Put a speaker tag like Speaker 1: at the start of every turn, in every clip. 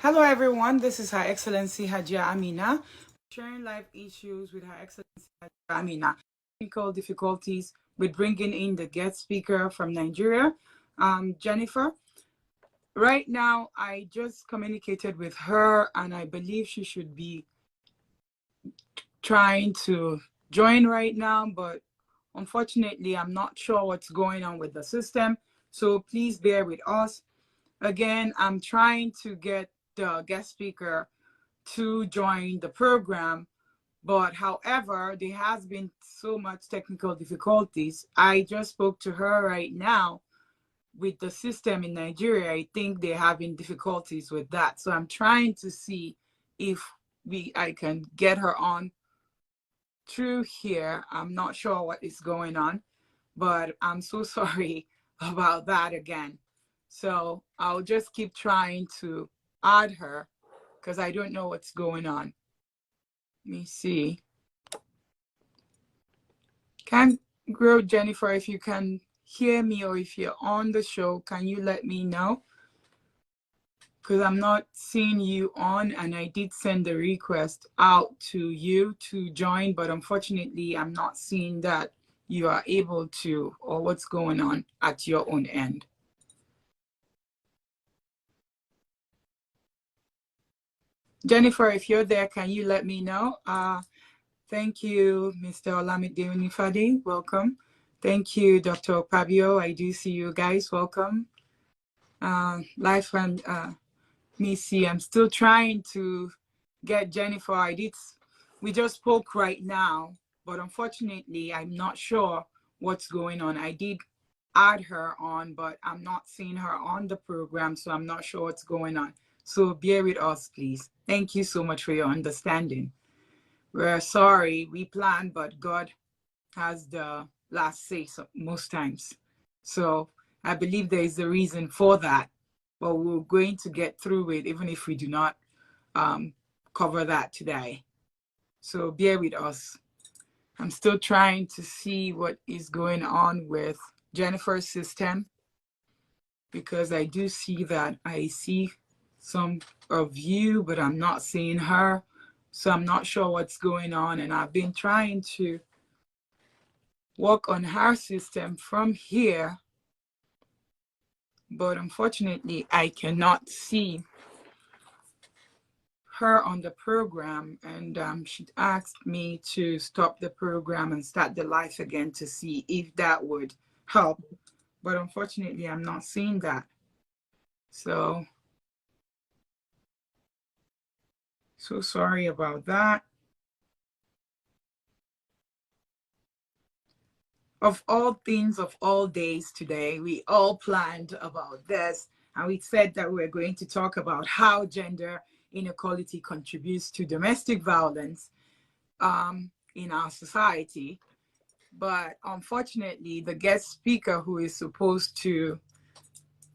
Speaker 1: Hello, everyone. This is Her Excellency Hajia Amina, sharing life issues with Her Excellency Hajia Amina. Technical difficulties with bringing in the guest speaker from Nigeria, Jennifer. Right now, I just communicated with her, and I believe she should be trying to join right now, but unfortunately, I'm not sure what's going on with the system. So please bear with us. Again, I'm trying to get the guest speaker to join the program, but however, there has been so much technical difficulties. I just spoke to her right now with the system in Nigeria. I think they're having difficulties with that. So I'm trying to see if I can get her on through here. I'm not sure what is going on, but I'm so sorry about that again. So I'll just keep trying to add her because I don't know what's going on. Let me see. Kangrot, Jennifer, if you can hear me or if you're on the show, can you let me know? Because I'm not seeing you on, and I did send the request out to you to join, but unfortunately, I'm not seeing that you are able to, or what's going on at your own end. Jennifer, if you're there, can you let me know? Thank you, Mr. Olamide Unifade. Welcome. Thank you, Dr. Pabio. I do see you guys. Welcome. Life and Missy, I'm still trying to get Jennifer. We just spoke right now, but unfortunately, I'm not sure what's going on. I did add her on, but I'm not seeing her on the program, so I'm not sure what's going on. So bear with us, please. Thank you so much for your understanding. We're sorry, we planned, but God has the last say most times. So I believe there is a reason for that, but we're going to get through it even if we do not cover that today. So bear with us. I'm still trying to see what is going on with Jennifer's system, because I do see that I see some of you, but I'm not seeing her. So I'm not sure what's going on. And I've been trying to work on her system from here, but unfortunately, I cannot see her on the program. And she asked me to stop the program and start the live again to see if that would help. But unfortunately, I'm not seeing that. So sorry about that. Of all things, of all days today, we all planned about this, and we said that we're going to talk about how gender inequality contributes to domestic violence in our society. But unfortunately, the guest speaker who is supposed to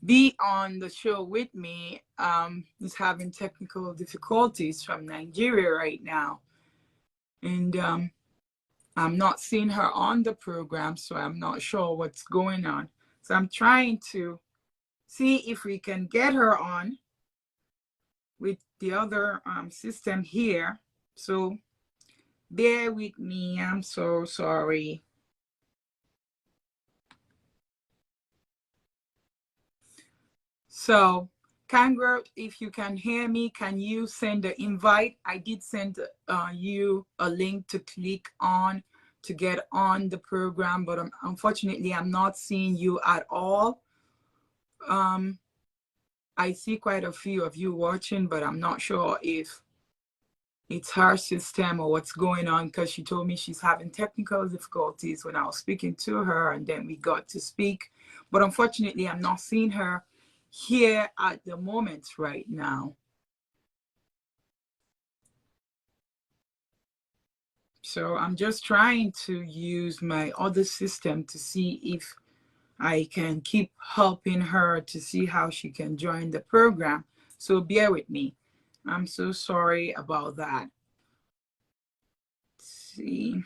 Speaker 1: be on the show with me is having technical difficulties from Nigeria right now. And I'm not seeing her on the program, so I'm not sure what's going on. So I'm trying to see if we can get her on with the other system here. So bear with me. I'm so sorry. So Kangrot, if you can hear me, can you send the invite? I did send you a link to click on to get on the program, but unfortunately, I'm not seeing you at all. I see quite a few of you watching, but I'm not sure if it's her system or what's going on, because she told me she's having technical difficulties when I was speaking to her, and then we got to speak. But unfortunately, I'm not seeing her here at the moment right now. So I'm just trying to use my other system to see if I can keep helping her to see how she can join the program. So bear with me. I'm so sorry about that. Let's see.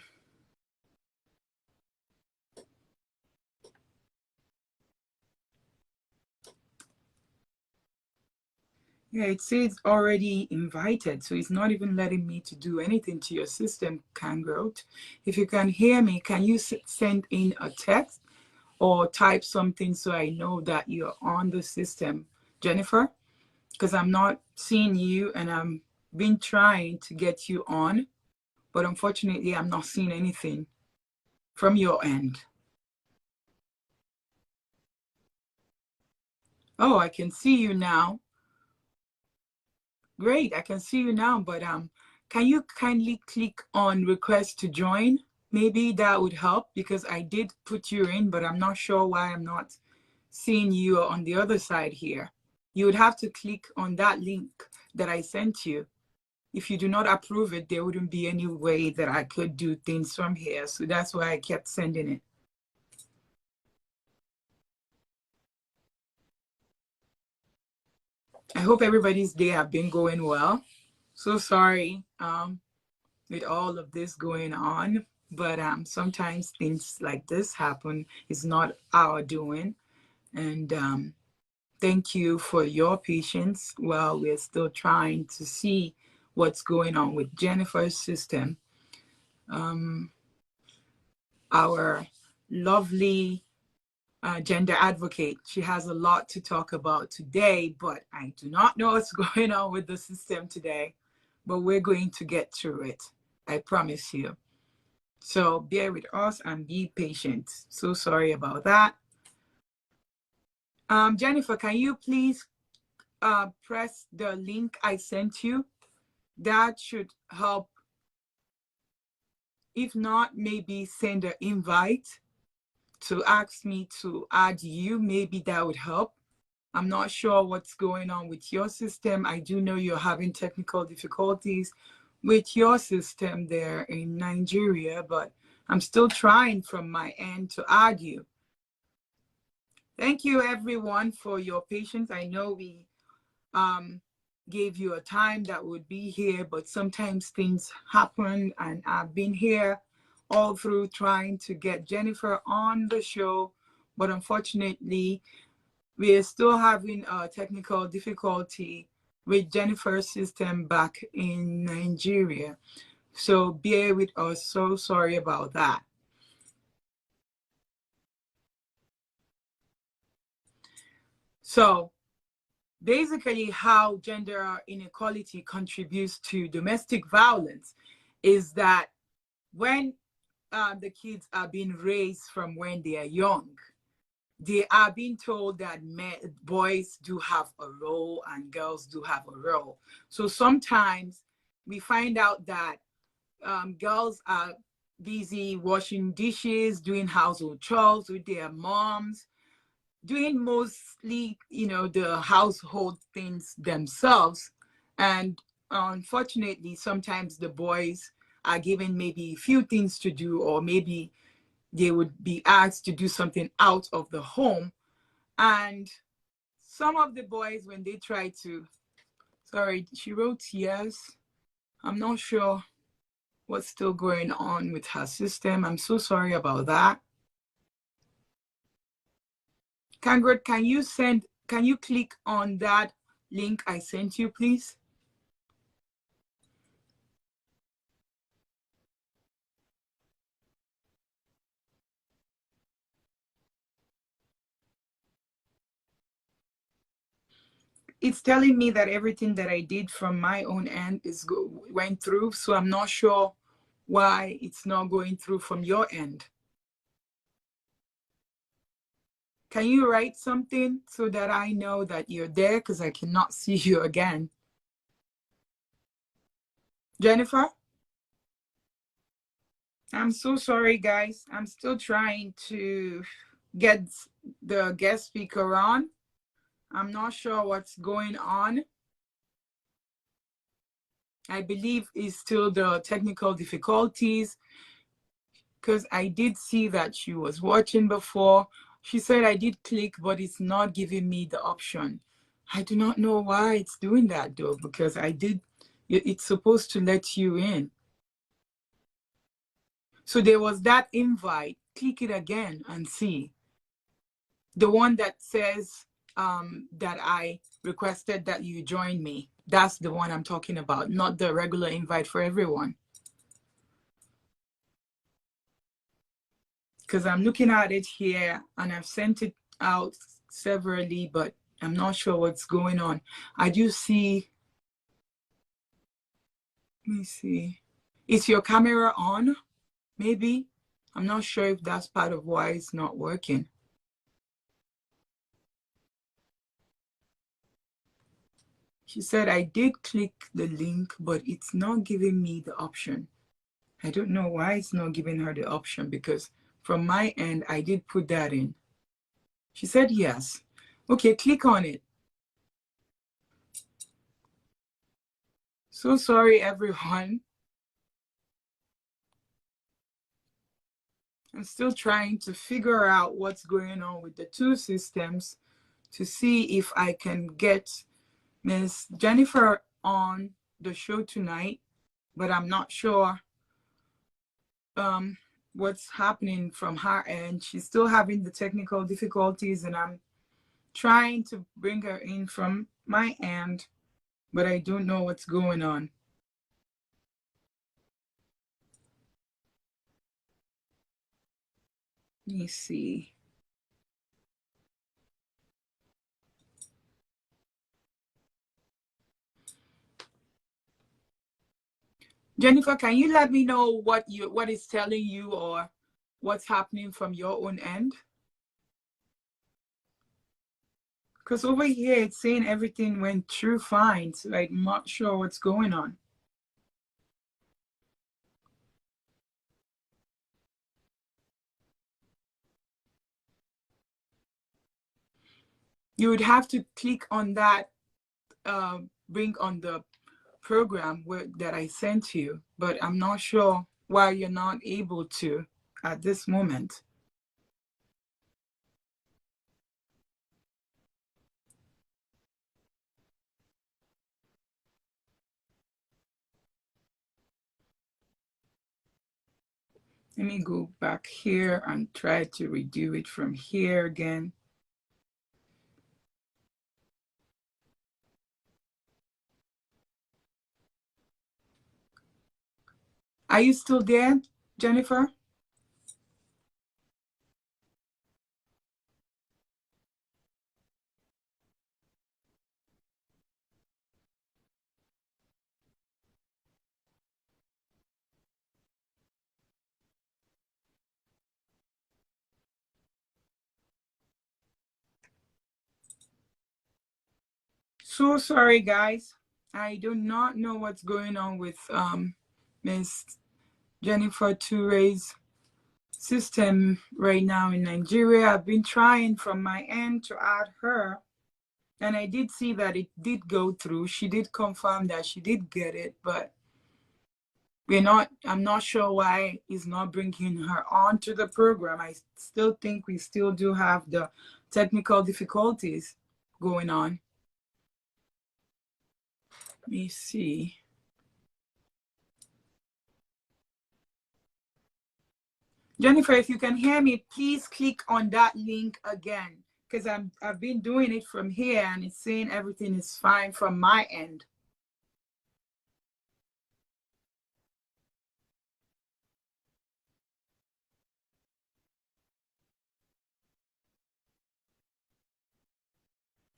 Speaker 1: Yeah, it says already invited, so it's not even letting me to do anything to your system, Kangrot. If you can hear me, can you send in a text or type something so I know that you're on the system, Jennifer? Because I'm not seeing you and I'm been trying to get you on, but unfortunately I'm not seeing anything from your end. Oh, I can see you now. Great, I can see you now, but can you kindly click on request to join? Maybe that would help because I did put you in, but I'm not sure why I'm not seeing you on the other side here. You would have to click on that link that I sent you. If you do not approve it, there wouldn't be any way that I could do things from here. So that's why I kept sending it. I hope everybody's day have been going well. So sorry with all of this going on, but sometimes things like this happen. It's not our doing. And thank you for your patience while we're still trying to see what's going on with Jennifer's system. Our lovely gender advocate, she has a lot to talk about today, but I do not know what's going on with the system today, but we're going to get through it. I promise you. So bear with us and be patient. So sorry about that. Jennifer, can you please press the link I sent you? That should help. If not, maybe send an invite to ask me to add you. Maybe that would help. I'm not sure what's going on with your system. I do know you're having technical difficulties with your system there in Nigeria, but I'm still trying from my end to add you. Thank you everyone for your patience. I know we gave you a time that would be here, but sometimes things happen, and I've been here all through trying to get Jennifer on the show, but unfortunately we are still having a technical difficulty with Jennifer's system back in Nigeria. So bear with us. So sorry about that. So basically how gender inequality contributes to domestic violence is that when the kids are being raised from when they are young, they are being told that boys do have a role and girls do have a role. So sometimes we find out that girls are busy washing dishes, doing household chores with their moms, doing mostly, the household things themselves. And unfortunately, sometimes the boys are given maybe a few things to do, or maybe they would be asked to do something out of the home. And some of the boys, when they try to, sorry, she wrote yes. I'm not sure what's still going on with her system. I'm so sorry about that. Kangrot, can you click on that link I sent you, please? It's telling me that everything that I did from my own end went through, so I'm not sure why it's not going through from your end. Can you write something so that I know that you're there, because I cannot see you again? Jennifer? I'm so sorry, guys. I'm still trying to get the guest speaker on. I'm not sure what's going on. I believe it's still the technical difficulties, because I did see that she was watching before. She said I did click, but it's not giving me the option. I do not know why it's doing that though, because it's supposed to let you in. So there was that invite. Click it again and see. The one that says that I requested that you join me. That's the one I'm talking about, not the regular invite for everyone. Because I'm looking at it here and I've sent it out severally, but I'm not sure what's going on. I do see, let me see. Is your camera on? Maybe. I'm not sure if that's part of why it's not working. She said, I did click the link, but it's not giving me the option. I don't know why it's not giving her the option, because from my end, I did put that in. She said yes. Okay, click on it. So sorry, everyone. I'm still trying to figure out what's going on with the two systems to see if I can get Miss Jennifer on the show tonight, but I'm not sure what's happening from her end. She's still having the technical difficulties, and I'm trying to bring her in from my end, but I don't know what's going on. Let me see. Jennifer, can you let me know what is telling you or what's happening from your own end? Because over here it's saying everything went through fine, so I'm not sure what's going on. You would have to click on that bring on the program that I sent you, but I'm not sure why you're not able to at this moment. Let me go back here and try to redo it from here again. Are you still there, Jennifer? So sorry, guys. I do not know what's going on with Miss Jennifer Turay's system right now in Nigeria. I've been trying from my end to add her, and I did see that it did go through. She did confirm that she did get it, but I'm not sure why it's not bringing her onto the program. I still think we still do have the technical difficulties going on. Let me see. Jennifer, if you can hear me, please click on that link again, because I've been doing it from here and it's saying everything is fine from my end.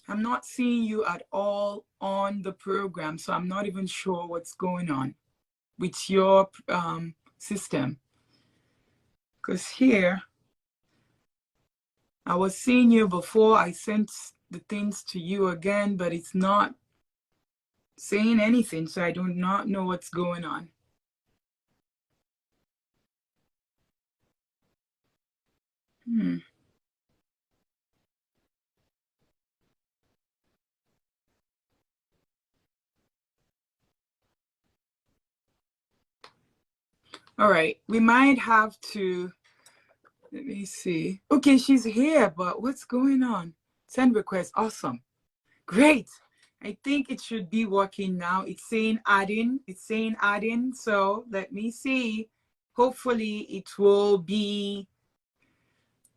Speaker 1: I'm not seeing you at all on the program, so I'm not even sure what's going on with your system. Because here, I was seeing you before I sent the things to you again, but it's not saying anything, so I do not know what's going on. All right, we might have to, let me see. Okay, she's here, but what's going on? Send request, awesome. Great. I think it should be working now. It's saying add in, so let me see. Hopefully it will be.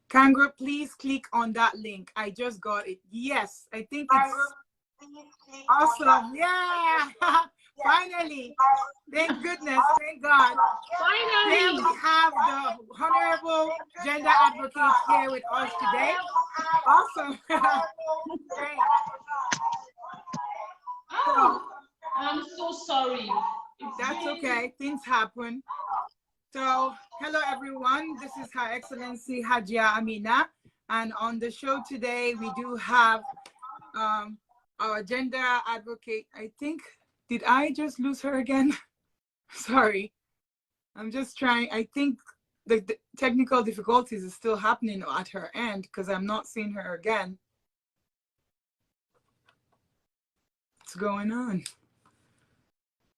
Speaker 1: Kangrot, please click on that link. I just got it. Yes, I think it's Awesome. Yeah. Finally. Thank goodness. Thank God. Here
Speaker 2: Finally.
Speaker 1: we have the honorable gender advocate here with us today. Awesome. Great.
Speaker 2: Oh, I'm so sorry.
Speaker 1: That's okay. Things happen. So, hello everyone. This is Her Excellency Hajia Amina. And on the show today, we do have our gender advocate. I think, did I just lose her again? Sorry. I'm just trying. I think the technical difficulties is still happening at her end because I'm not seeing her again. What's going on?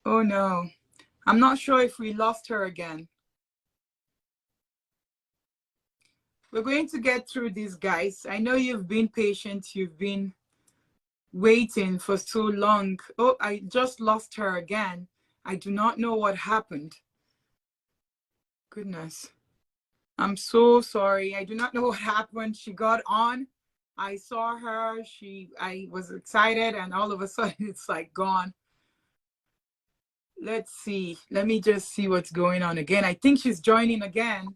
Speaker 1: Oh no. I'm not sure if we lost her again. We're going to get through this, guys. I know you've been patient. You've been waiting for so long. Oh, I just lost her again. I do not know what happened. Goodness. I'm so sorry. I do not know what happened. She got on. I saw her. I was excited, and all of a sudden it's like gone. Let's see. Let me just see what's going on again. I think she's joining again.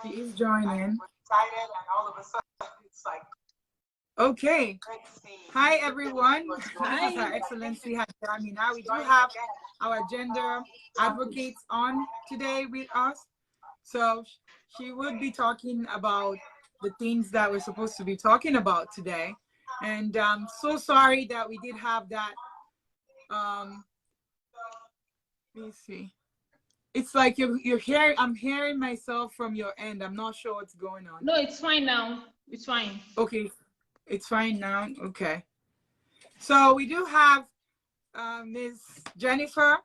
Speaker 1: She is joining. Excited, and all of a sudden it's like. Okay. Hi everyone.
Speaker 2: Hi.
Speaker 1: This is Her Excellency Amina. We do have our gender advocates on today with us. So she would be talking about the things that we're supposed to be talking about today. And I'm so sorry that we did have that. Let me see. It's like you're hearing, I'm hearing myself from your end. I'm not sure what's going on.
Speaker 2: No, it's fine now. It's fine.
Speaker 1: Okay. It's fine now. Okay. So we do have Ms. Jennifer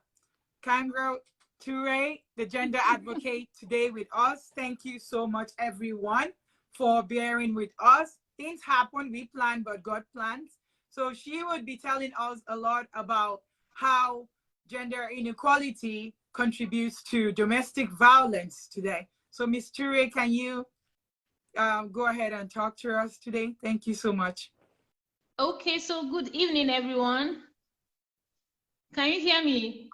Speaker 1: Kangrot-Turay, the gender advocate, today with us. Thank you so much, everyone, for bearing with us. Things happen, we plan, but God plans. So she would be telling us a lot about how gender inequality contributes to domestic violence today. So Ms. Turay, can you go ahead and talk to us today? Thank you so much.
Speaker 2: Okay, so good evening, everyone. Can you hear me?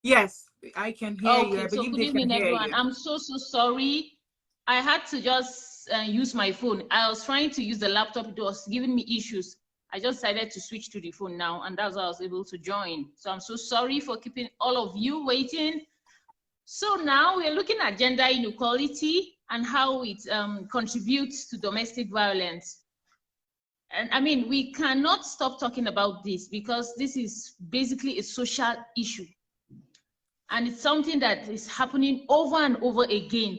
Speaker 1: Yes, I can hear you. I
Speaker 2: Okay, so
Speaker 1: believe
Speaker 2: good
Speaker 1: they can
Speaker 2: evening,
Speaker 1: hear
Speaker 2: everyone.
Speaker 1: you.
Speaker 2: I'm so sorry. I had to just use my phone. I was trying to use the laptop. It was giving me issues. I just decided to switch to the phone now, and that's how I was able to join. So I'm so sorry for keeping all of you waiting. So now we're looking at gender inequality and how it contributes to domestic violence. And I mean, we cannot stop talking about this because this is basically a social issue. And it's something that is happening over and over again.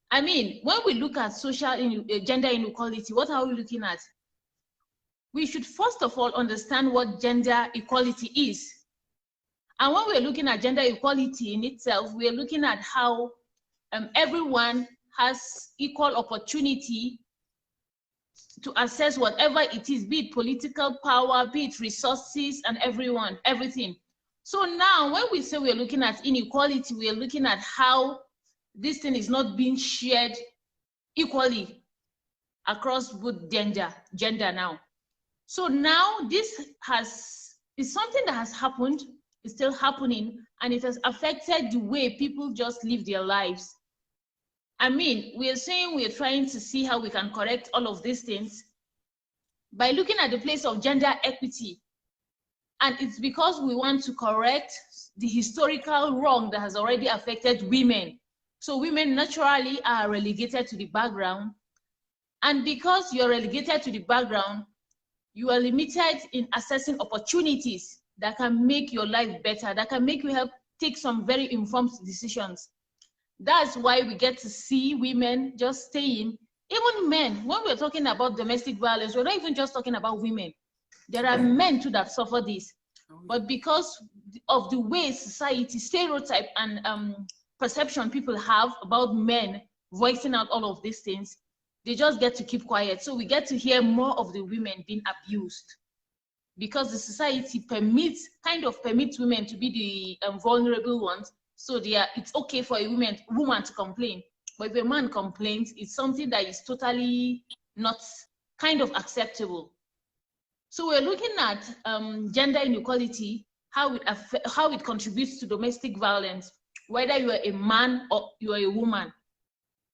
Speaker 2: I mean, when we look at gender inequality, what are we looking at? We should first of all understand what gender equality is. And when we're looking at gender equality in itself, we're looking at how everyone has equal opportunity to access whatever it is, be it political power, be it resources, and everything. So now when we say we're looking at inequality, we're looking at how this thing is not being shared equally across both gender now. So now this is something that has happened, is still happening, and it has affected the way people just live their lives. I mean, we're saying we're trying to see how we can correct all of these things by looking at the place of gender equity. And it's because we want to correct the historical wrong that has already affected women. So women naturally are relegated to the background. And because you're relegated to the background, you are limited in accessing opportunities that can make your life better, that can make you help take some very informed decisions. That's why we get to see women just staying, even men. When we're talking about domestic violence, we're not even just talking about women. There are men too that suffer this. But because of the way society, stereotype, and perception people have about men voicing out all of these things, they just get to keep quiet. So we get to hear more of the women being abused because the society kind of permits women to be the vulnerable ones. So it's okay for a woman to complain. But if a man complains, it's something that is totally not kind of acceptable. So we're looking at gender inequality, how it contributes to domestic violence, whether you are a man or you are a woman.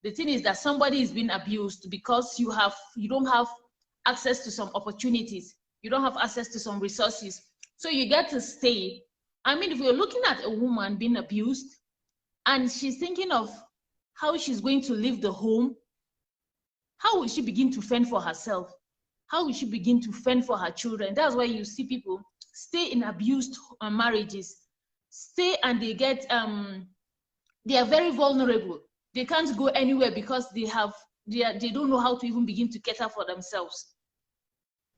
Speaker 2: The thing is that somebody is being abused because you don't have access to some opportunities, you don't have access to some resources, so you get to stay. I mean, if we're looking at a woman being abused and she's thinking of how she's going to leave the home, how will she begin to fend for herself? How will she begin to fend for her children? That's why you see people stay in abused marriages, stay, and they get they are very vulnerable. They can't go anywhere because they don't know how to even begin to cater for themselves.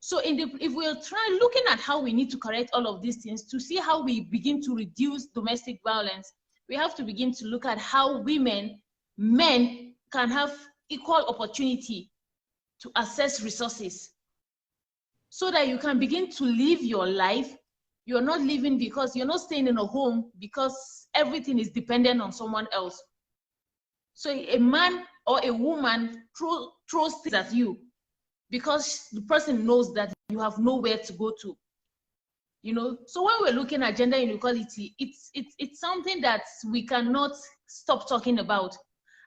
Speaker 2: So if we're looking at how we need to correct all of these things to see how we begin to reduce domestic violence, we have to begin to look at how men can have equal opportunity to access resources, so that you can begin to live your life. You're not living because you're not staying in a home because everything is dependent on someone else. So a man or a woman throws things at you because the person knows that you have nowhere to go to. So when we're looking at gender inequality, it's something that we cannot stop talking about.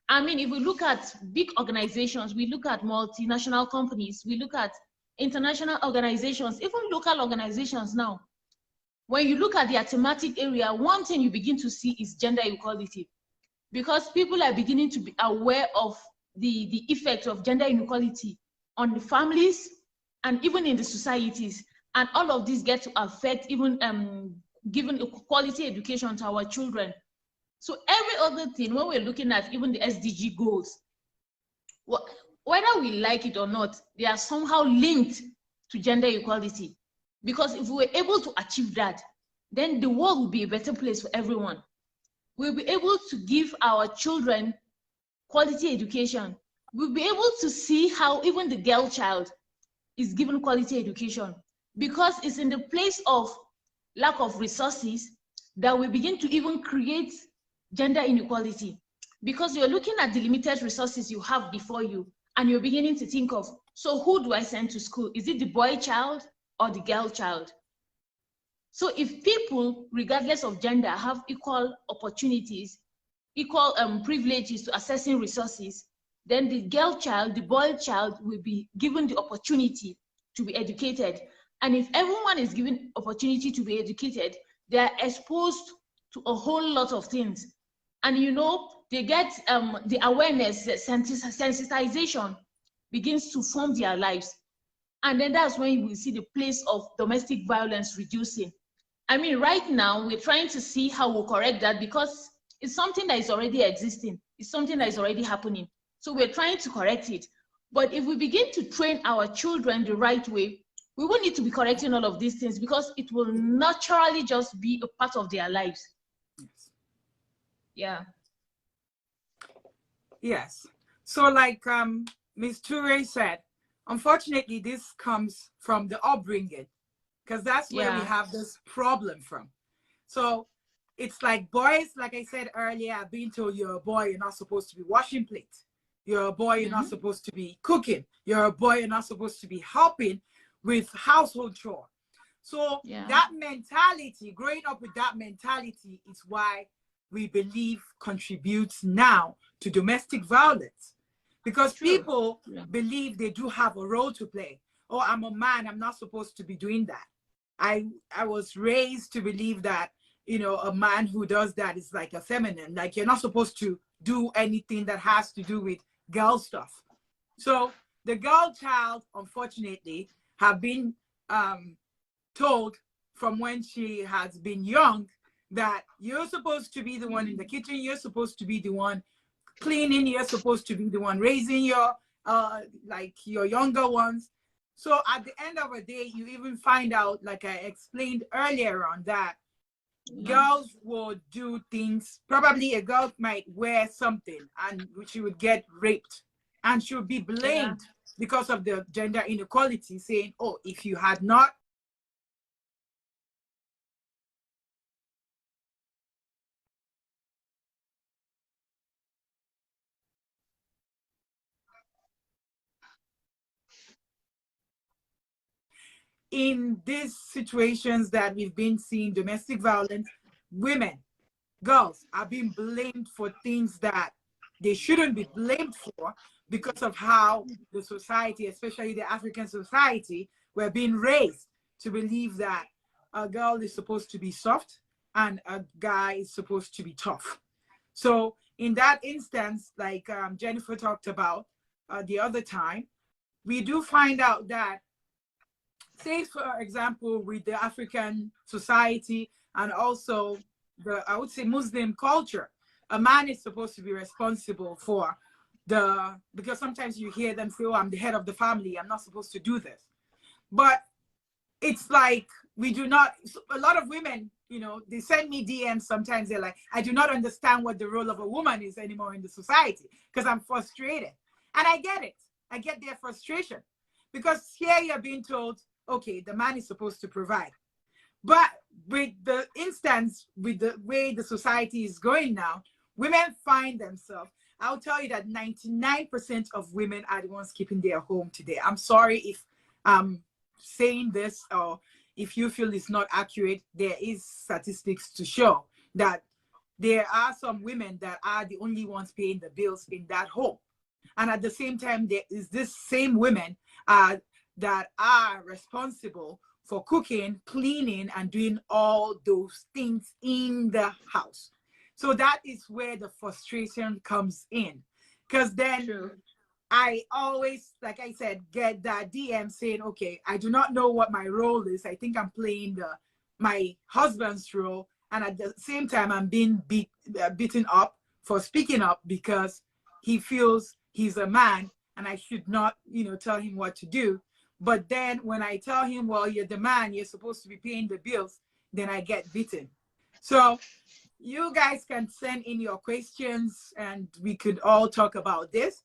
Speaker 2: I mean, if we look at big organizations, we look at multinational companies, we look at international organizations, even local organizations now, when you look at their thematic area, one thing you begin to see is gender equality, because people are beginning to be aware of the effect of gender inequality on the families and even in the societies. And all of this get to affect even giving quality education to our children. So every other thing, when we're looking at even the SDG goals, whether we like it or not, they are somehow linked to gender equality. Because if we were able to achieve that, then the world will be a better place for everyone. We'll be able to give our children quality education. We'll be able to see how even the girl child is given quality education, because it's in the place of lack of resources that we begin to even create gender inequality. Because you're looking at the limited resources you have before you, and you're beginning to think of, so who do I send to school? Is it the boy child or the girl child? So if people, regardless of gender, have equal opportunities, equal privileges to accessing resources, then the girl child, the boy child will be given the opportunity to be educated. And if everyone is given opportunity to be educated, they are exposed to a whole lot of things. And they get the awareness, the sensitization begins to form their lives. And then that's when you will see the place of domestic violence reducing. I mean, right now, we're trying to see how we'll correct that, because it's something that is already existing. It's something that is already happening. So we're trying to correct it. But if we begin to train our children the right way, we won't need to be correcting all of these things, because it will naturally just be a part of their lives.
Speaker 1: Yes.
Speaker 2: Yeah.
Speaker 1: Yes. So like Ms. Turay said, unfortunately, this comes from the upbringing, because that's where we have this problem from. So it's like boys, like I said earlier, are being told you're a boy, you're not supposed to be washing plates. You're a boy, you're not supposed to be cooking. You're a boy, you're not supposed to be helping with household chore. So that mentality, growing up with that mentality, is why we believe contributes now to domestic violence. Because people believe they do have a role to play. Oh, I'm a man, I'm not supposed to be doing that. I was raised to believe that, a man who does that is like a feminine, like you're not supposed to do anything that has to do with girl stuff. So the girl child, unfortunately, have been told from when she has been young that you're supposed to be the one in the kitchen, you're supposed to be the one cleaning, you're supposed to be the one raising your your younger ones. So at the end of the day, you even find out, like I explained earlier on, that girls will do things. Probably a girl might wear something and she would get raped, and she would be blamed because of the gender inequality, saying, oh, if you had not in these situations that we've been seeing, domestic violence, women, girls are being blamed for things that they shouldn't be blamed for because of how the society, especially the African society, were being raised to believe that a girl is supposed to be soft and a guy is supposed to be tough. So in that instance, like Jennifer talked about the other time, we do find out that, say for example, with the African society and also the, I would say, Muslim culture, a man is supposed to be responsible for because sometimes you hear them say, oh, I'm the head of the family, I'm not supposed to do this. But it's like, we do not, a lot of women, you know, they send me DMs sometimes, they're like, I do not understand what the role of a woman is anymore in the society because I'm frustrated. And I get it. I get their frustration because here you're being told, okay, the man is supposed to provide. But with the instance, with the way the society is going now, women find themselves, I'll tell you that 99% of women are the ones keeping their home today. I'm sorry if I'm saying this or if you feel it's not accurate. There is statistics to show that there are some women that are the only ones paying the bills in that home. And at the same time, there is this same women that are responsible for cooking, cleaning, and doing all those things in the house. So that is where the frustration comes in. Because then
Speaker 2: True.
Speaker 1: I always, like I said, get that DM saying, okay, I do not know what my role is. I think I'm playing my husband's role. And at the same time, I'm being beaten up for speaking up because he feels he's a man and I should not, you know, tell him what to do. But then when I tell him, well, you're the man, you're supposed to be paying the bills, then I get beaten. So you guys can send in your questions and we could all talk about this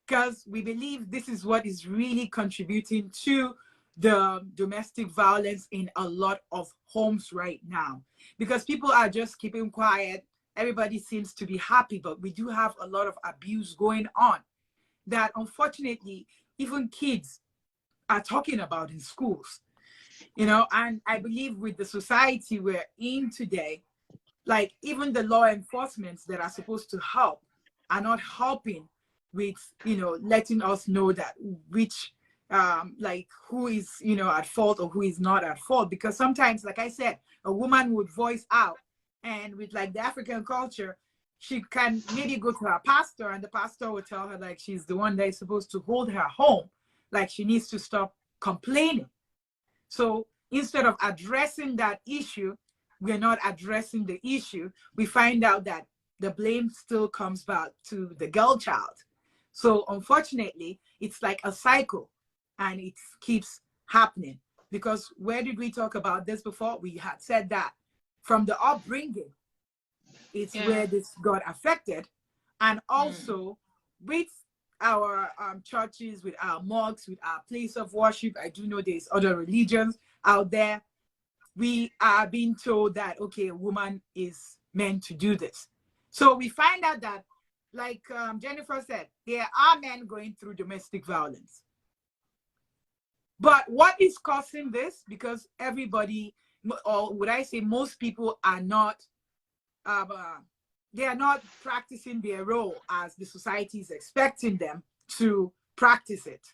Speaker 1: because we believe this is what is really contributing to the domestic violence in a lot of homes right now. Because people are just keeping quiet. Everybody seems to be happy, but we do have a lot of abuse going on that unfortunately even kids are talking about in schools, you know. And I believe with the society we're in today, like even the law enforcement that are supposed to help are not helping with, you know, letting us know that which like who is, you know, at fault or who is not at fault. Because sometimes, like I said, a woman would voice out, and with like the African culture, she can maybe go to her pastor and the pastor will tell her like she's the one that is supposed to hold her home, like she needs to stop complaining. So instead of addressing that issue, we're not addressing the issue. We find out that the blame still comes back to the girl child. So unfortunately, it's like a cycle and it keeps happening. Because where did we talk about this before? We had said that from the upbringing, it's where this got affected. And also with our churches, with our mosques, with our place of worship, I do know there's other religions out there. We are being told that, okay, a woman is meant to do this. So we find out that, like Jennifer said, there are men going through domestic violence. But what is causing this? Because everybody, or would I say most people, are not, they are not practicing their role as the society is expecting them to practice it.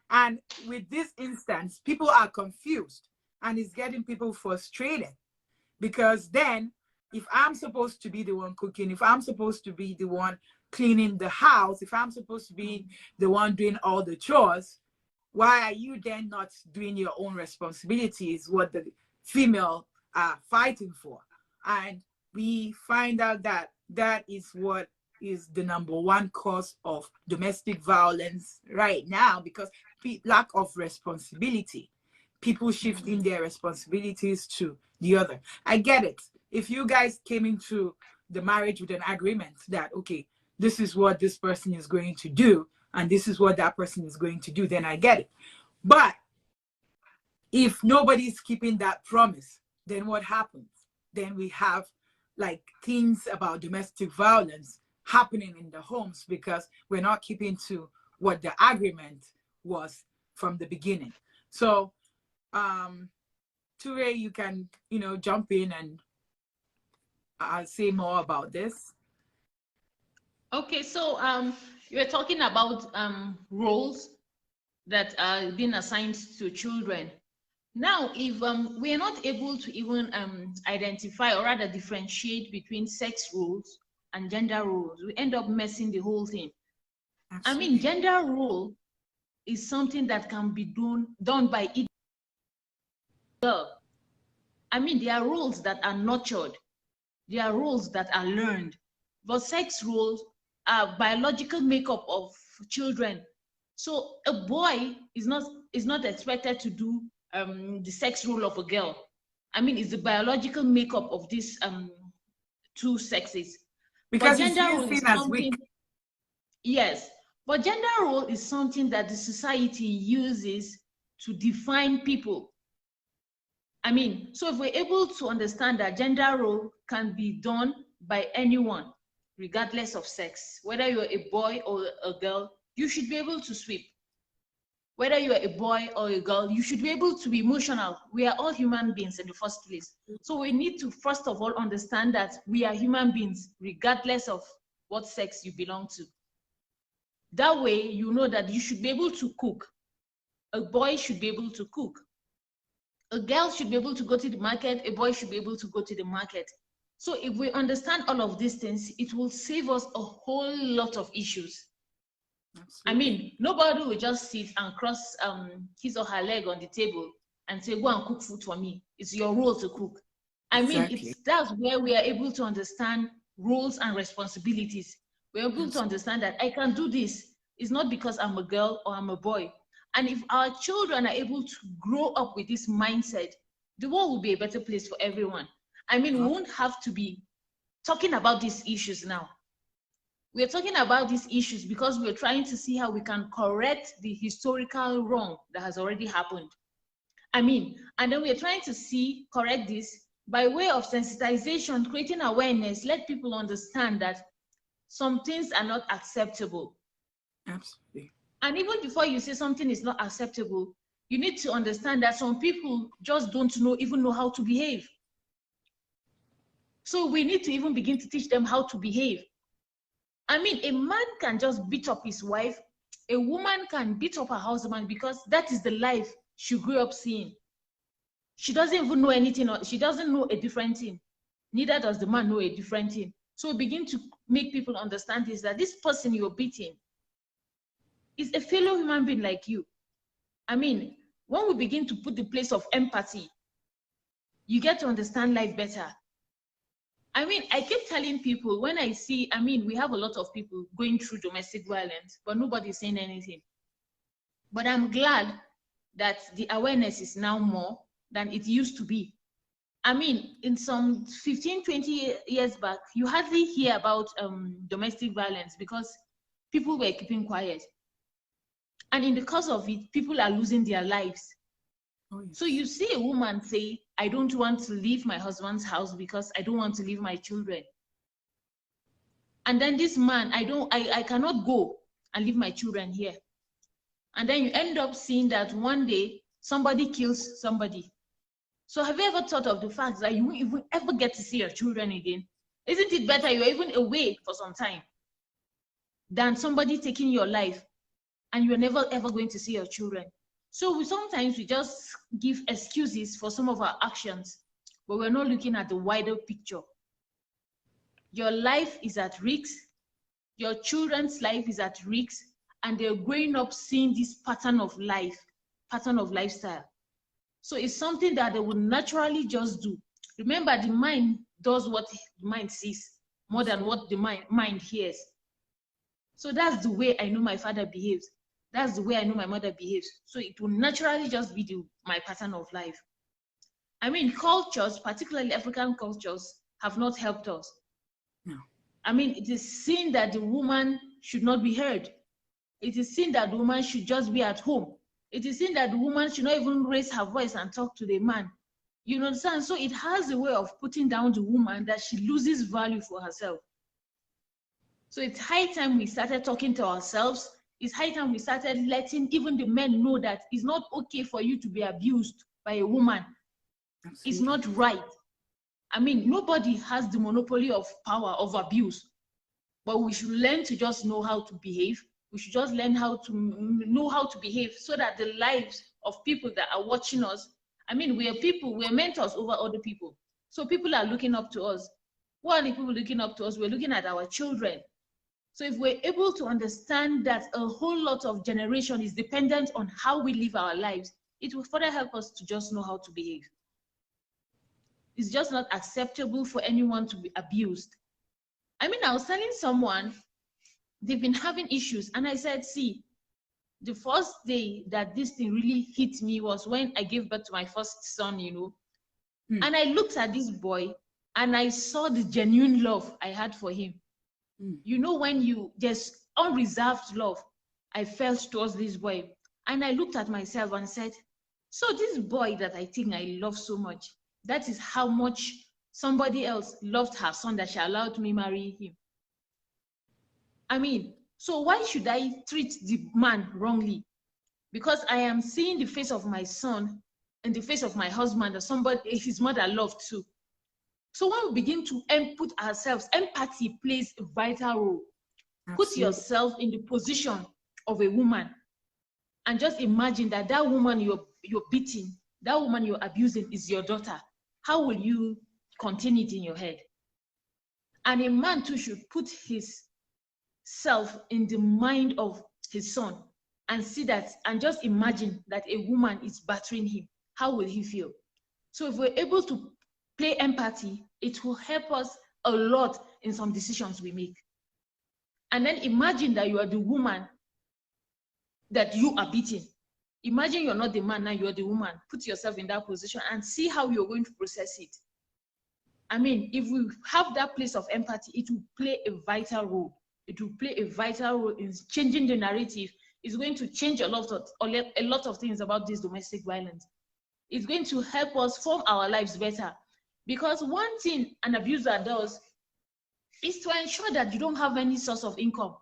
Speaker 1: And with this instance, people are confused and it's getting people frustrated. Because then, if I'm supposed to be the one cooking, if I'm supposed to be the one cleaning the house, if I'm supposed to be the one doing all the chores, why are you then not doing your own responsibilities, what the female are fighting for? And we find out that that is what is the #1 cause of domestic violence right now, because lack of responsibility, people shifting their responsibilities to the other. I get it. If you guys came into the marriage with an agreement that, okay, this is what this person is going to do, and this is what that person is going to do, then I get it. But if nobody's keeping that promise, then what happens? Then we have like things about domestic violence happening in the homes because we're not keeping to what the agreement was from the beginning. So Turay, you can, jump in and say more about this.
Speaker 2: Okay, so you're talking about roles that are being assigned to children. Now, if we are not able to even identify or rather differentiate between sex roles and gender roles, we end up messing the whole thing. Absolutely. I mean, gender role is something that can be done by each girl. I mean, there are roles that are nurtured, there are roles that are learned, but sex roles are biological makeup of children. So a boy is not expected to do the sex role of a girl. I mean, it's the biological makeup of these two sexes.
Speaker 1: Because gender role is something, weak.
Speaker 2: Yes, but gender role is something that the society uses to define people. I mean, so if we're able to understand that gender role can be done by anyone, regardless of sex, whether you're a boy or a girl, you should be able to sweep. Whether you're a boy or a girl, you should be able to be emotional. We are all human beings in the first place. So we need to, first of all, understand that we are human beings, regardless of what sex you belong to. That way, you know that you should be able to cook. A boy should be able to cook. A girl should be able to go to the market. A boy should be able to go to the market. So if we understand all of these things, it will save us a whole lot of issues. Absolutely. I mean, nobody will just sit and cross his or her leg on the table and say, go and cook food for me. It's your role to cook. I mean, that's where we are able to understand roles and responsibilities. We're able to understand that I can do this. It's not because I'm a girl or I'm a boy. And if our children are able to grow up with this mindset, the world will be a better place for everyone. I mean, we won't have to be talking about these issues now. We're talking about these issues because we're trying to see how we can correct the historical wrong that has already happened. I mean, and then we're trying to correct this by way of sensitization, creating awareness, let people understand that some things are not acceptable.
Speaker 1: Absolutely.
Speaker 2: And even before you say something is not acceptable, you need to understand that some people just don't even know how to behave. So we need to even begin to teach them how to behave. I mean, a man can just beat up his wife. A woman can beat up her husband because that is the life she grew up seeing. She doesn't even know anything. She doesn't know a different thing. Neither does the man know a different thing. So we begin to make people understand is that this person you're beating is a fellow human being like you. I mean, when we begin to put the place of empathy, you get to understand life better. I mean, I keep telling people when I see, I mean, we have a lot of people going through domestic violence, but nobody's saying anything. But I'm glad that the awareness is now more than it used to be. I mean, in some 15, 20 years back, you hardly hear about domestic violence because people were keeping quiet. And in the course of it, people are losing their lives. Oh, yes. So you see a woman say, I don't want to leave my husband's house because I don't want to leave my children. And then this man, I cannot go and leave my children here. And then you end up seeing that one day somebody kills somebody. So have you ever thought of the fact that you won't even ever get to see your children again? Isn't it better you're even away for some time than somebody taking your life and you're never ever going to see your children? So sometimes we just give excuses for some of our actions, but we're not looking at the wider picture. Your life is at risk, your children's life is at risk, and they're growing up seeing this pattern of lifestyle. So it's something that they would naturally just do. Remember, the mind does what the mind sees more than what the mind hears. So that's the way I know my father behaves. That's the way I know my mother behaves. So it will naturally just be my pattern of life. I mean, cultures, particularly African cultures, have not helped us. No. I mean, it is seen that the woman should not be heard. It is seen that the woman should just be at home. It is seen that the woman should not even raise her voice and talk to the man. You understand? So it has a way of putting down the woman that she loses value for herself. So it's high time we started talking to ourselves. It's high time we started letting even the men know that it's not okay for you to be abused. by a woman is not right. I mean, nobody has the monopoly of power of abuse, but we should learn to just know how to behave. We should just learn how to know how to behave so that the lives of people that are watching us, I mean, we are people, we're mentors over other people. So people are looking up to us. What are the people looking up to us? We're looking at our children. So if we're able to understand that a whole lot of generation is dependent on how we live our lives, it will further help us to just know how to behave. It's just not acceptable for anyone to be abused. I mean, I was telling someone, they've been having issues, and I said, see, the first day that this thing really hit me was when I gave birth to my first son, you know. And I looked at this boy, and I saw the genuine love I had for him. You know, when you just unreserved love I felt towards this boy. And I looked at myself and said, so this boy that I think I love so much, that is how much somebody else loved her son that she allowed me marry him. I mean, so why should I treat the man wrongly? Because I am seeing the face of my son and the face of my husband that somebody, his mother loved too. So when we begin to put ourselves, empathy plays a vital role. Absolutely. Put yourself in the position of a woman and just imagine that that woman you're beating, that woman you're abusing is your daughter. How will you contain it in your head? And a man too should put his self in the mind of his son and see that, and just imagine that a woman is battering him. How will he feel? So if we're able to play empathy, it will help us a lot in some decisions we make. And then imagine that you are the woman that you are beating. Imagine you're not the man, now you're the woman. Put yourself in that position and see how you're going to process it. I mean, if we have that place of empathy, it will play a vital role. It will play a vital role in changing the narrative. It's going to change a lot of things about this domestic violence. It's going to help us form our lives better. Because one thing an abuser does is to ensure that you don't have any source of income.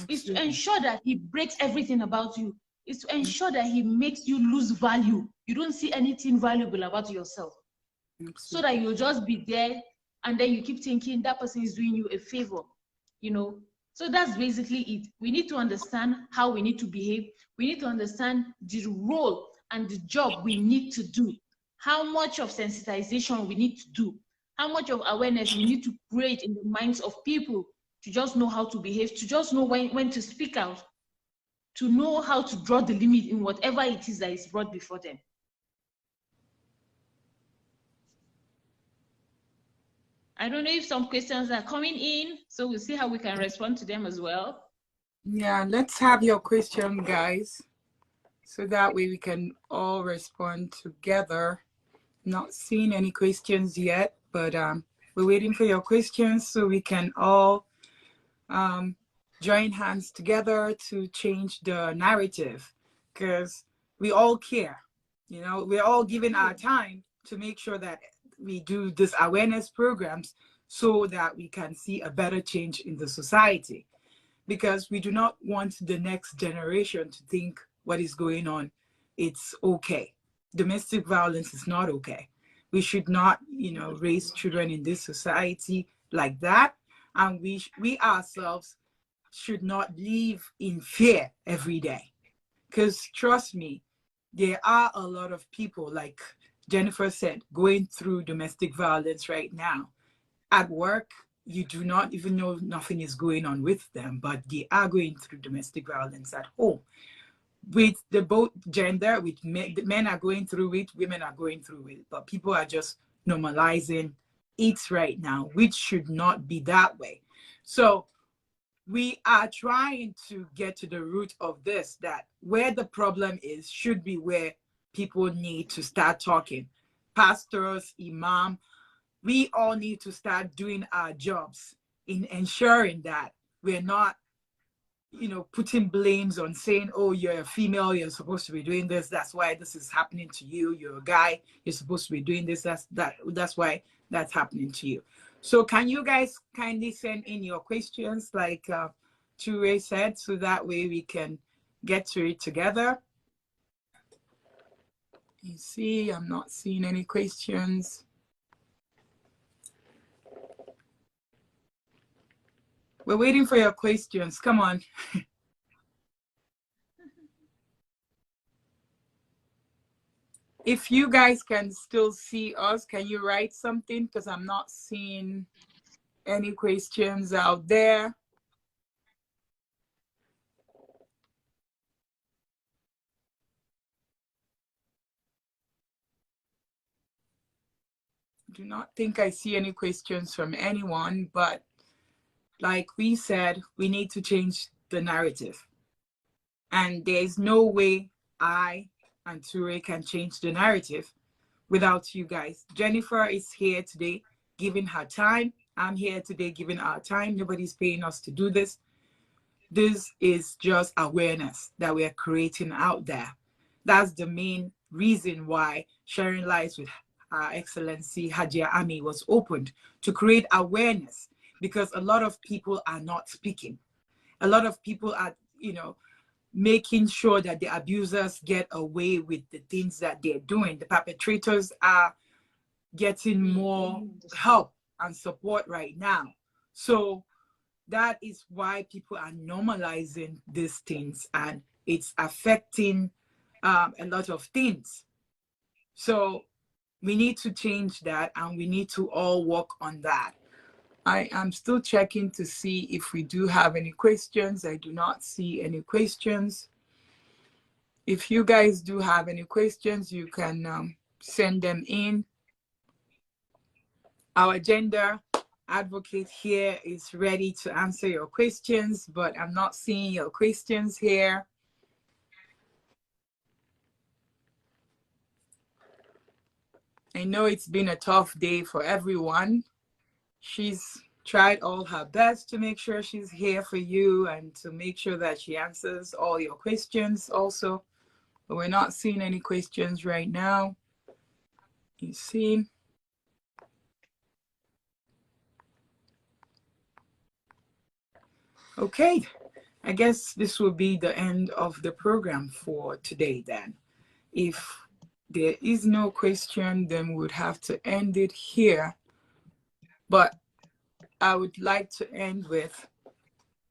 Speaker 2: It's to ensure that he breaks everything about you. It's to ensure that he makes you lose value. You don't see anything valuable about yourself. So that you'll just be there and then you keep thinking that person is doing you a favor, you know. So that's basically it. We need to understand how we need to behave. We need to understand the role and the job we need to do. How much of sensitization we need to do. How much of awareness we need to create in the minds of people to just know how to behave, to just know when to speak out, to know how to draw the limit in whatever it is that is brought before them. I don't know if some questions are coming in, so we'll see how we can respond to them as well.
Speaker 1: Yeah, let's have your question, guys, so that way we can all respond together. Not seeing any questions yet, but we're waiting for your questions so we can all join hands together to change the narrative, because we all care. You know, we're all giving our time to make sure that we do this awareness programs so that we can see a better change in the society, because we do not want the next generation to think what is going on, it's okay. Domestic violence is not okay. We should not, you know, raise children in this society like that. And we ourselves should not live in fear every day. Because trust me, there are a lot of people, like Jennifer said, going through domestic violence right now. At work, you do not even know nothing is going on with them, but they are going through domestic violence at home. With the both gender, with men are going through it, women are going through it, but people are just normalizing it right now, which should not be that way. So we are trying to get to the root of this, that where the problem is should be where people need to start talking. Pastors, imam, we all need to start doing our jobs in ensuring that we're not, you know, putting blames on saying, oh, you're a female, you're supposed to be doing this, that's why this is happening to you. You're a guy, you're supposed to be doing this, that's why that's happening to you. So can you guys kindly send in your questions like Turay said, so that way we can get to it together? You see, I'm not seeing any questions. We're waiting for your questions. Come on. If you guys can still see us, can you write something? Because I'm not seeing any questions out there. Do not think I see any questions from anyone, but like we said, we need to change the narrative. And there's no way I and Turay can change the narrative without you guys. Jennifer is here today giving her time. I'm here today giving our time. Nobody's paying us to do this. This is just awareness that we're creating out there. That's the main reason why Sharing Lives with Her Excellency Hajia Ami was opened, to create awareness, because a lot of people are not speaking. A lot of people are, making sure that the abusers get away with the things that they're doing. The perpetrators are getting more help and support right now. So that is why people are normalizing these things, and it's affecting a lot of things. So we need to change that, and we need to all work on that. I am still checking to see if we do have any questions. I do not see any questions. If you guys do have any questions, you can send them in. Our gender advocate here is ready to answer your questions, but I'm not seeing your questions here. I know it's been a tough day for everyone. She's tried all her best to make sure she's here for you and to make sure that she answers all your questions also. But we're not seeing any questions right now. You see? Okay, I guess this will be the end of the program for today then. If there is no question, then we would have to end it here. But I would like to end with,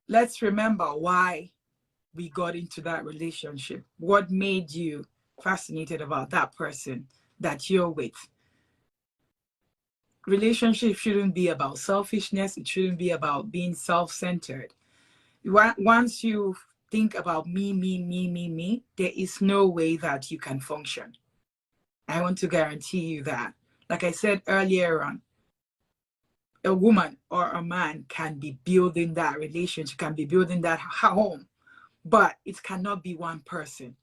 Speaker 1: let's remember why we got into that relationship. What made you fascinated about that person that you're with? Relationship shouldn't be about selfishness. It shouldn't be about being self-centered. Once you think about me, there is no way that you can function. I want to guarantee you that. Like I said earlier on, a woman or a man can be building that relationship, can be building that home, but it cannot be one person.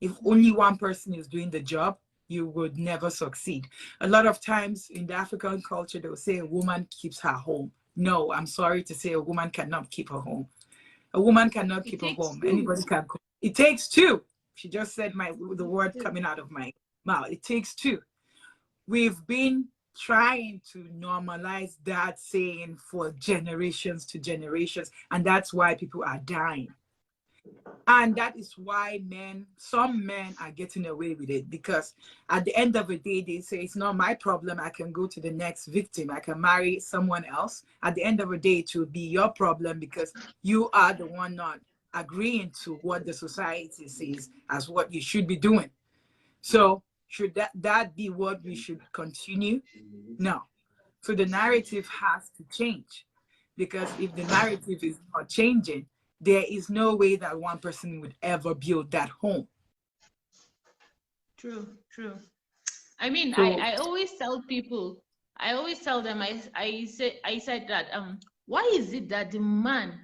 Speaker 1: If only one person is doing the job, you would never succeed. A lot of times in the African culture, they'll say a woman keeps her home. No, I'm sorry to say, a woman cannot keep her home. A woman cannot keep her home. Anybody can. It takes two. She just said the word coming out of my mouth. It takes two. We've been trying to normalize that saying for generations to generations, and that's why people are dying. And that is why some men are getting away with it, because at the end of the day, they say, it's not my problem. I can go to the next victim. I can marry someone else. At the end of the day, it will be your problem because you are the one not agreeing to what the society sees as what you should be doing. So should that be what we should continue? No. So the narrative has to change, because if the narrative is not changing, there is no way that one person would ever build that home.
Speaker 2: True. I mean,
Speaker 1: So,
Speaker 2: I always tell people, I always tell them, I said that why is it that the man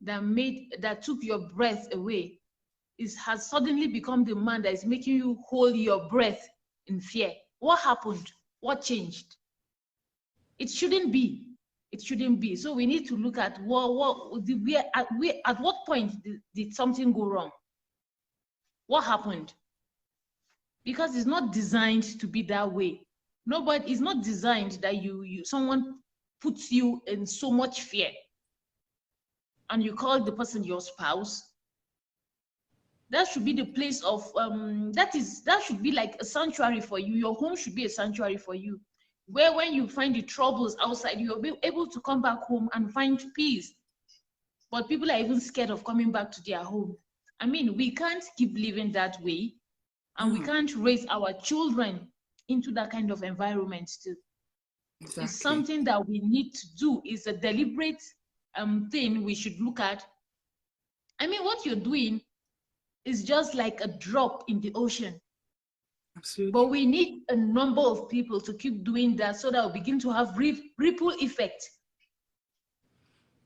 Speaker 2: that took your breath away has suddenly become the man that is making you hold your breath in fear? What happened? What changed? It shouldn't be. It shouldn't be. So we need to look at at what point did something go wrong? What happened? Because it's not designed to be that way. Nobody is not designed that someone puts you in so much fear and you call the person your spouse. that should be the place of that should be like a sanctuary for you. Your home should be a sanctuary for you, where when you find the troubles outside, you'll be able to come back home and find peace. But people are even scared of coming back to their home. I mean, we can't keep living that way, and we can't raise our children into that kind of environment too. Exactly. It's something that we need to do. It's a deliberate thing we should look at. I mean, what you're doing is just like a drop in the ocean. Absolutely. But we need a number of people to keep doing that so that we begin to have ripple effect.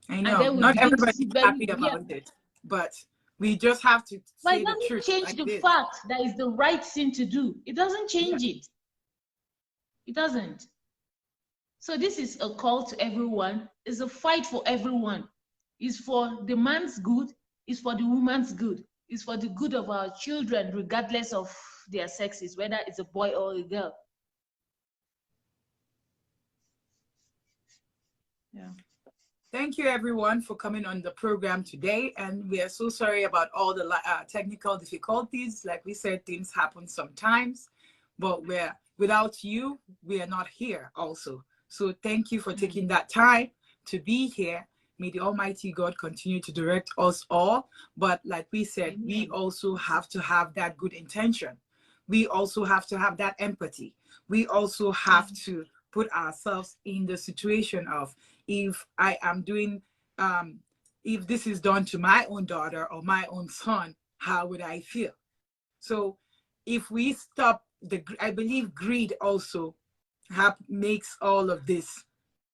Speaker 1: I know, not everybody's happy about it, but we just have to say the truth.
Speaker 2: Change like the fact that is the right thing to do. It doesn't change it. It doesn't. So this is a call to everyone. It's a fight for everyone. It's for the man's good. It's for the woman's good. It's for the good of our children, regardless of their sexes, whether it's a boy or a girl.
Speaker 1: Yeah. Thank you, everyone, for coming on the program today. And we are so sorry about all the technical difficulties. Like we said, things happen sometimes, but without you, we are not here also. So thank you for taking that time to be here. May the Almighty God continue to direct us all. But like we said, we also have to have that good intention. We also have to have that empathy. We also have to put ourselves in the situation of, if I am doing, if this is done to my own daughter or my own son, how would I feel? So if we stop I believe greed also makes all of this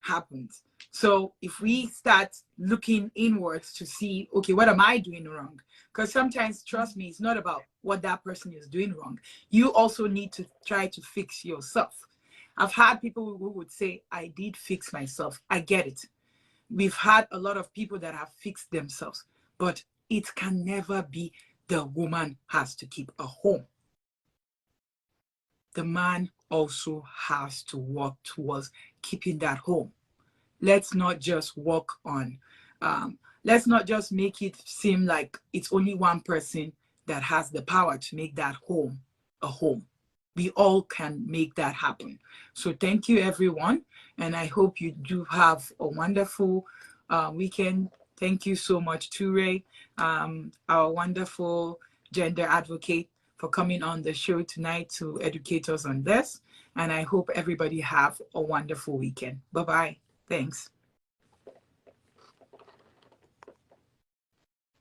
Speaker 1: happen. So if we start looking inwards to see, okay, what am I doing wrong? Because sometimes, trust me, it's not about what that person is doing wrong. You also need to try to fix yourself. I've had people who would say, I did fix myself. I get it. We've had a lot of people that have fixed themselves, but it can never be the woman has to keep a home. The man also has to work towards keeping that home. Let's not just work on, let's not just make it seem like it's only one person that has the power to make that home a home. We all can make that happen. So thank you, everyone. And I hope you do have a wonderful weekend. Thank you so much, Turay, our wonderful gender advocate, for coming on the show tonight to educate us on this. And I hope everybody have a wonderful weekend. Bye-bye. Thanks.